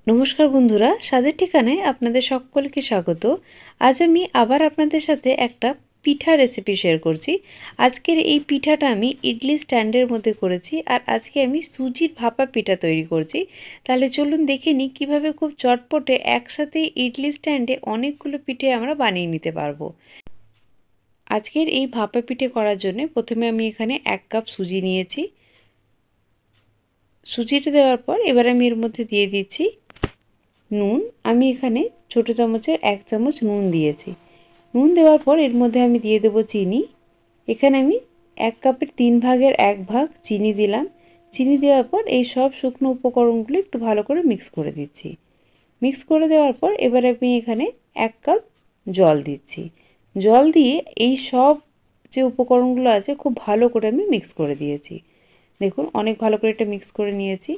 নমস্কার বন্ধুরা, স্বাদের ঠিকানায় আপনাদের সকলকে স্বাগত। আজ আমি আবার আপনাদের সাথে একটা পিঠা রেসিপি শেয়ার করছি। আজকের এই পিঠাটা আমি ইডলি স্ট্যান্ডের মধ্যে করেছি, আর আজকে আমি সুজির ভাপা পিঠা তৈরি করছি। তাহলে চলুন দেখে নিই কীভাবে খুব চটপটে একসাথে ইডলি স্ট্যান্ডে অনেকগুলো পিঠে আমরা বানিয়ে নিতে পারবো। আজকের এই ভাপা পিঠে করার জন্য প্রথমে আমি এখানে 1 কাপ সুজি নিয়েছি। সুজিটা দেওয়ার পর এবার আমি এর মধ্যে দিয়ে দিচ্ছি নুন। আমি এখানে ছোটো চামচের 1 চামচ নুন দিয়েছি। নুন দেওয়ার পর এর মধ্যে আমি দিয়ে দেবো চিনি। এখানে আমি 1 কাপের 3 ভাগের 1 ভাগ চিনি দিলাম। চিনি দেওয়ার পর এই সব শুকনো উপকরণগুলো একটু ভালো করে মিক্স করে দিচ্ছি। মিক্স করে দেওয়ার পর এবার আমি এখানে 1 কাপ জল দিচ্ছি। জল দিয়ে এই সব যে উপকরণগুলো আছে খুব ভালো করে আমি মিক্স করে দিয়েছি। দেখুন অনেক ভালো করে এটা মিক্স করে নিয়েছি।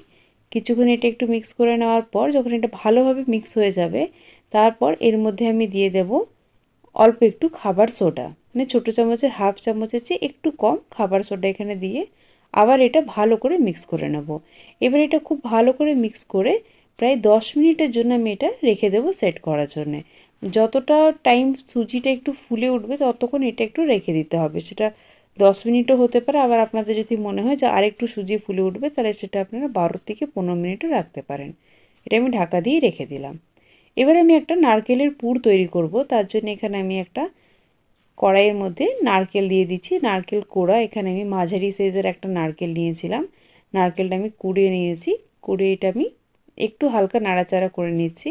কিছুক্ষণ এটা একটু মিক্স করে নেওয়ার পর যখন এটা ভালোভাবে মিক্স হয়ে যাবে, তারপর এর মধ্যে আমি দিয়ে দেব অল্প একটু খাবার সোডা, মানে ছোটো চামচের হাফ চামচের চেয়ে একটু কম খাবার সোডা এখানে দিয়ে আবার এটা ভালো করে মিক্স করে নেব। এবার এটা খুব ভালো করে মিক্স করে প্রায় 10 মিনিটের জন্য আমি এটা রেখে দেবো সেট করার জন্যে। যতটা টাইম সুজিটা একটু ফুলে উঠবে ততক্ষণ এটা একটু রেখে দিতে হবে। সেটা 10 মিনিটও হতে পারে, আবার আপনাদের যদি মনে হয় যে আরেকটু সুজি ফুলে উঠবে তাহলে সেটা আপনারা 12 থেকে 15 মিনিটও রাখতে পারেন। এটা আমি ঢাকা দিয়ে রেখে দিলাম। এবার আমি একটা নারকেলের পুর তৈরি করব। তার জন্য এখানে আমি একটা কড়াইয়ের মধ্যে নারকেল দিয়ে দিচ্ছি। নারকেল কোড়া, এখানে আমি মাঝারি সাইজের একটা নারকেল নিয়েছিলাম। নারকেলটা আমি কুড়িয়ে নিয়েছি। কুড়িয়ে এটা আমি একটু হালকা নাড়াচাড়া করে নিচ্ছি।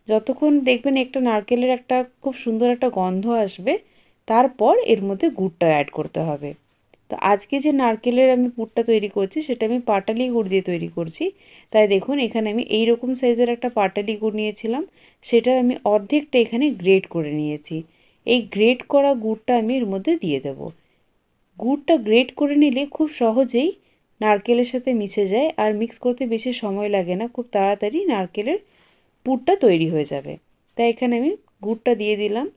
যতক্ষণ দেখবেন একটা নারকেলের একটা খুব সুন্দর একটা গন্ধ আসবে, তারপর এর মধ্যে গুড়টা অ্যাড করতে হবে। তো আজকে যে নারকেলের আমি পুরটা তৈরি করছি সেটা আমি পাটালি গুড় দিয়ে তৈরি করছি। তাই দেখুন এখানে আমি এই রকম সাইজের একটা পাটালি গুড় নিয়েছিলাম, সেটার আমি অর্ধেকটা এখানে গ্রেট করে নিয়েছি। এই গ্রেট করা গুড়টা আমি এর মধ্যে দিয়ে দেব। গুড়টা গ্রেট করে নিলে খুব সহজেই নারকেলের সাথে মিশে যায়, আর মিক্স করতে বেশি সময় লাগে না, খুব তাড়াতাড়ি নারকেলের পুরটা তৈরি হয়ে যাবে। তাই এখানে আমি গুড়টা দিয়ে দিলাম।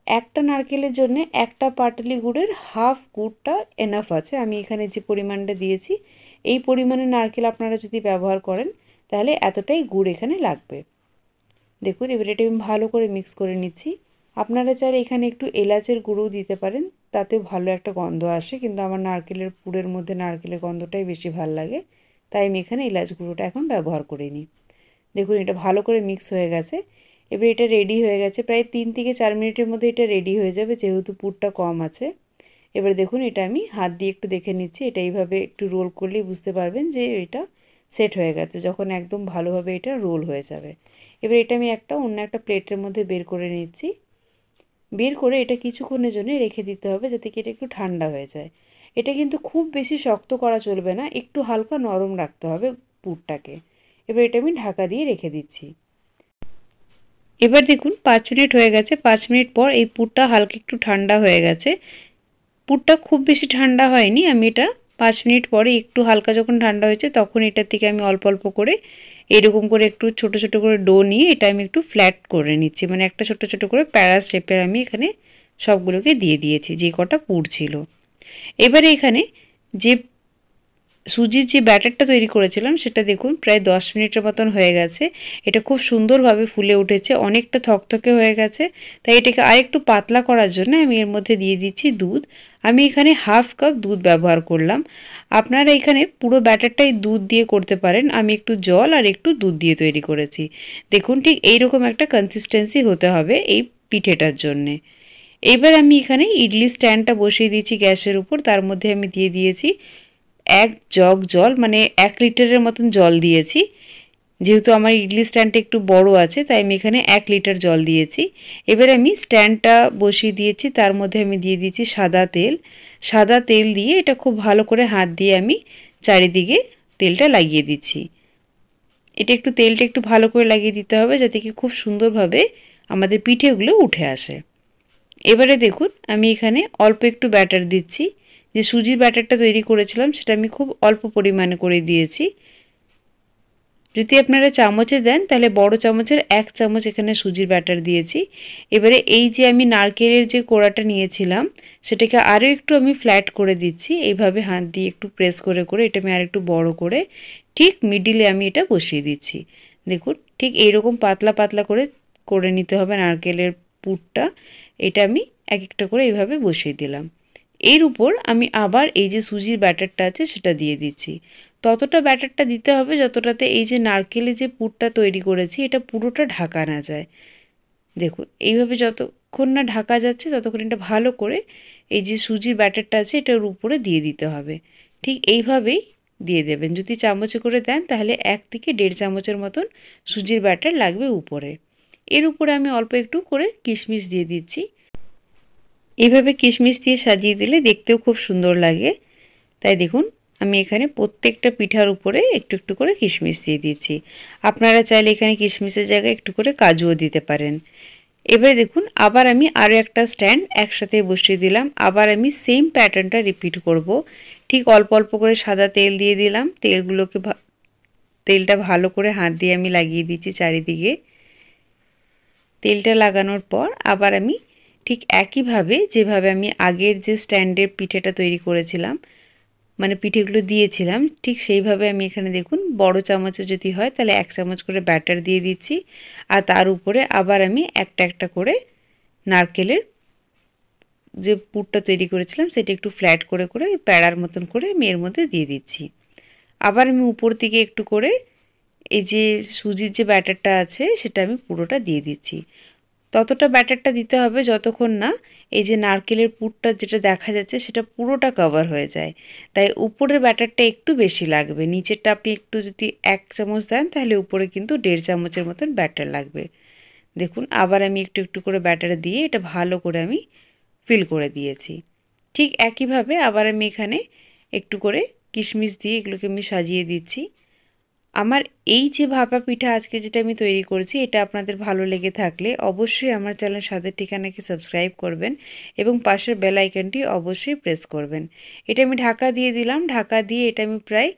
একটা নারকেলের জন্য একটা পাটালি গুড়ের হাফ গুড়টা এনাফ আছে। আমি এখানে যে পরিমাণটা দিয়েছি এই পরিমাণে নারকেল আপনারা যদি ব্যবহার করেন তাহলে এতটাই গুড় এখানে লাগবে। দেখুন এবার এটা আমি ভালো করে মিক্স করে নিচ্ছি। আপনারা চাইলে এখানে একটু এলাচের গুঁড়োও দিতে পারেন, তাতেও ভালো একটা গন্ধ আসে, কিন্তু আমার নারকেলের পুরের মধ্যে নারকেলের গন্ধটাই বেশি ভালো লাগে, তাই আমি এখানে এলাচ গুঁড়োটা এখন ব্যবহার করিনি। দেখুন এটা ভালো করে মিক্স হয়ে গেছে। এবার এটা রেডি হয়ে গেছে, প্রায় 3 থেকে 4 মিনিটের মধ্যে এটা রেডি হয়ে যাবে, যেহেতু পুরটা কম আছে। এবার দেখুন এটা আমি হাত দিয়ে একটু দেখে নিচ্ছি। এটা এইভাবে একটু রোল করলেই বুঝতে পারবেন যে এটা সেট হয়ে গেছে, যখন একদম ভালোভাবে এটা রোল হয়ে যাবে। এবার এটা আমি অন্য একটা প্লেটের মধ্যে বের করে নিচ্ছি। বের করে এটা কিছুক্ষণের জন্য রেখে দিতে হবে, যাতে কি এটা একটু ঠান্ডা হয়ে যায়। এটা কিন্তু খুব বেশি শক্ত করা চলবে না, একটু হালকা নরম রাখতে হবে পুরটাকে। এবার এটা আমি ঢাকা দিয়ে রেখে দিচ্ছি। এবার দেখুন 5 মিনিট হয়ে গেছে। 5 মিনিট পর এই পুরটা হালকা একটু ঠান্ডা হয়ে গেছে। পুরটা খুব বেশি ঠান্ডা হয়নি। আমি এটা 5 মিনিট পরে একটু হালকা যখন ঠান্ডা হয়েছে তখন এটার থেকে আমি অল্প অল্প করে এরকম করে একটু ছোট ছোট করে ডো নিয়ে এটা আমি একটু ফ্ল্যাট করে নিচ্ছি, মানে একটা ছোট ছোট করে প্যারা শেপের আমি এখানে সবগুলোকে দিয়ে দিয়েছি যে কটা পুর ছিল। এবারে এখানে যে সুজির যে ব্যাটারটা তৈরি করেছিলাম সেটা দেখুন প্রায় 10 মিনিটের মতন হয়ে গেছে। এটা খুব সুন্দরভাবে ফুলে উঠেছে, অনেকটা থকথকে হয়ে গেছে। তাই এটাকে আরেকটু পাতলা করার জন্য আমি এর মধ্যে দিয়ে দিচ্ছি দুধ। আমি এখানে হাফ কাপ দুধ ব্যবহার করলাম। আপনারা এখানে পুরো ব্যাটারটাই দুধ দিয়ে করতে পারেন, আমি একটু জল আর একটু দুধ দিয়ে তৈরি করেছি। দেখুন ঠিক এইরকম একটা কনসিস্টেন্সি হতে হবে এই পিঠেটার জন্যে। এবার আমি এখানে ইডলি স্ট্যান্ডটা বসিয়ে দিয়েছি গ্যাসের উপর। তার মধ্যে আমি দিয়ে দিয়েছি 1 জগ জল, মানে 1 লিটারের মতন জল দিয়েছি। যেহেতু আমার ইডলি স্ট্যান্ডটা একটু বড় আছে তাই আমি এখানে 1 লিটার জল দিয়েছি। এবার আমি স্ট্যান্ডটা বসিয়ে দিয়েছি, তার মধ্যে আমি দিয়ে দিয়েছি সাদা তেল। সাদা তেল দিয়ে এটা খুব ভালো করে হাত দিয়ে আমি চারিদিকে তেলটা লাগিয়ে দিচ্ছি। তেলটা একটু ভালো করে লাগিয়ে দিতে হবে, যাতে কি খুব সুন্দরভাবে আমাদের পিঠেগুলো উঠে আসে। এবারে দেখুন আমি এখানে অল্প একটু ব্যাটার দিচ্ছি। যে সুজির ব্যাটারটা তৈরি করেছিলাম সেটা আমি খুব অল্প পরিমাণে করে দিয়েছি। যদি আপনারা চামচে দেন তাহলে বড় চামচের 1 চামচ এখানে সুজির ব্যাটার দিয়েছি। এবারে এই যে আমি নারকেলের যে কোড়াটা নিয়েছিলাম সেটাকে আরও একটু আমি ফ্ল্যাট করে দিচ্ছি। এইভাবে হাত দিয়ে একটু প্রেস করে করে এটা আমি আরেকটু বড় করে ঠিক মিডিলে আমি এটা বসিয়ে দিচ্ছি। দেখুন ঠিক এইরকম পাতলা পাতলা করে নিতে হবে নারকেলের পুরটা। এটা আমি এক একটা করে এইভাবে বসিয়ে দিলাম। এর উপর আমি আবার এই যে সুজির ব্যাটারটা আছে সেটা দিয়ে দিচ্ছি। ততটা ব্যাটারটা দিতে হবে যতটাতে এই যে নারকেলের যে পুরটা তৈরি করেছি এটা পুরোটা ঢাকা না যায়। দেখুন এইভাবে যতক্ষণ না ঢাকা যাচ্ছে ততক্ষণ এটা ভালো করে এই যে সুজির ব্যাটারটা আছে এটার উপরে দিয়ে দিতে হবে। ঠিক এইভাবেই দিয়ে দেবেন। যদি চামচে করে দেন তাহলে 1 থেকে 1.5 চামচের মতন সুজির ব্যাটার লাগবে উপরে। এর উপরে আমি অল্প একটু করে কিশমিশ দিয়ে দিচ্ছি। এইভাবে কিশমিশ দিয়ে সাজিয়ে দিলে দেখতেও খুব সুন্দর লাগে। তাই দেখুন আমি এখানে প্রত্যেকটা পিঠার উপরে একটু একটু করে কিশমিশ দিয়ে দিচ্ছি। আপনারা চাইলে এখানে কিশমিশের জায়গায় একটু করে কাজুও দিতে পারেন। এবারে দেখুন আবার আমি আরও একটা স্ট্যান্ড একসাথে বসিয়ে দিলাম। আবার আমি সেম প্যাটার্নটা রিপিট করব। ঠিক অল্প অল্প করে সাদা তেল দিয়ে দিলাম। তেলটা ভালো করে হাত দিয়ে আমি লাগিয়ে দিচ্ছি চারিদিকে। তেলটা লাগানোর পর আবার আমি ঠিক একইভাবে যেভাবে আমি আগের যে স্ট্যান্ডের পিঠেটা তৈরি করেছিলাম, মানে পিঠেগুলো দিয়েছিলাম, ঠিক সেইভাবে আমি এখানে দেখুন বড় চামচে যদি হয় তাহলে 1 চামচ করে ব্যাটার দিয়ে দিচ্ছি। আর তার উপরে আবার আমি একটা একটা করে নারকেলের যে পুরটা তৈরি করেছিলাম সেটা একটু ফ্ল্যাট করে করে প্যাড়ার মতন করে আমি এর মধ্যে দিয়ে দিচ্ছি। আবার আমি উপর থেকে একটু করে এই যে সুজির যে ব্যাটারটা আছে সেটা আমি পুরোটা দিয়ে দিচ্ছি। ততটা ব্যাটারটা দিতে হবে যতক্ষণ না এই যে নারকেলের পুরটা যেটা দেখা যাচ্ছে সেটা পুরোটা কভার হয়ে যায়। তাই উপরের ব্যাটারটা একটু বেশি লাগবে। নিচেরটা আপনি একটু যদি 1 চামচ দেন তাহলে উপরে কিন্তু 1.5 চামচের মতন ব্যাটার লাগবে। দেখুন আবার আমি একটু একটু করে ব্যাটার দিয়ে এটা ভালো করে আমি ফিল করে দিয়েছি। ঠিক একইভাবে আবার আমি এখানে একটু করে কিশমিশ দিয়ে এগুলোকে আমি সাজিয়ে দিচ্ছি। আমার এই যে ভাপা পিঠা আজকে যেটা আমি তৈরি করেছি এটা আপনাদের ভালো লেগে থাকলে অবশ্যই আমার চ্যানেল স্বাদের ঠিকানাকে সাবস্ক্রাইব করবেন এবং পাশের বেল আইকনটি অবশ্যই প্রেস করবেন। এটা আমি ঢাকা দিয়ে দিলাম। ঢাকা দিয়ে এটা আমি প্রায়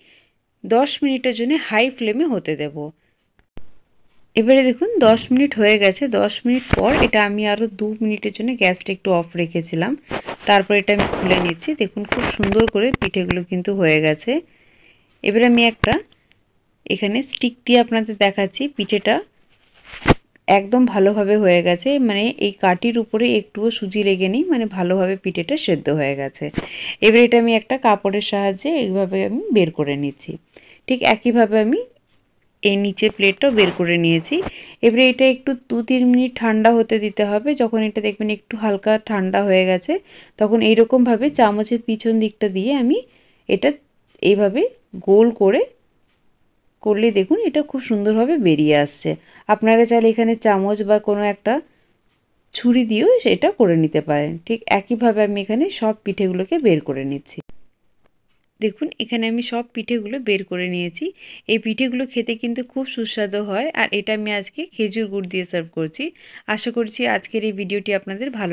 10 মিনিটের জন্য হাই ফ্লেমে হতে দেব। এবারে দেখুন 10 মিনিট হয়ে গেছে। 10 মিনিট পর এটা আমি আরও 2 মিনিটের জন্য গ্যাসটা একটু অফ রেখেছিলাম। তারপর এটা আমি খুলে নিচ্ছি। দেখুন খুব সুন্দর করে পিঠেগুলো কিন্তু হয়ে গেছে। এবারে আমি একটা এখানে স্টিক দিয়ে আপনাদের দেখাচ্ছি পিঠেটা একদম ভালোভাবে হয়ে গেছে। মানে এই কাঠির উপরে একটুও সুজি লেগে নেই, মানে ভালোভাবে পিঠেটা সেদ্ধ হয়ে গেছে। এবার এটা আমি একটা কাপড়ের সাহায্যে এইভাবে আমি বের করে নিচ্ছি। ঠিক একইভাবে আমি এই নিচে প্লেটটাও বের করে নিয়েছি। এবারে এটা একটু 2-3 মিনিট ঠান্ডা হতে দিতে হবে। যখন এটা দেখবেন একটু হালকা ঠান্ডা হয়ে গেছে তখন এইরকমভাবে চামচের পিছন দিকটা দিয়ে আমি এটা এইভাবে গোল করলে দেখুন এটা খুব সুন্দরভাবে বেরিয়ে আসছে। আপনারা চাইলে এখানে চামচ বা কোনো একটা ছুরি দিয়েও সেটা করে নিতে পারেন। ঠিক একইভাবে আমি এখানে সব পিঠেগুলোকে বের করে নিচ্ছি। দেখুন এখানে আমি সব পিঠেগুলো বের করে নিয়েছি। এই পিঠেগুলো খেতে কিন্তু খুব সুস্বাদু হয় আর এটা আমি আজকে খেজুর গুড় দিয়ে সার্ভ করছি। আশা করছি আজকের এই ভিডিওটি আপনাদের ভালো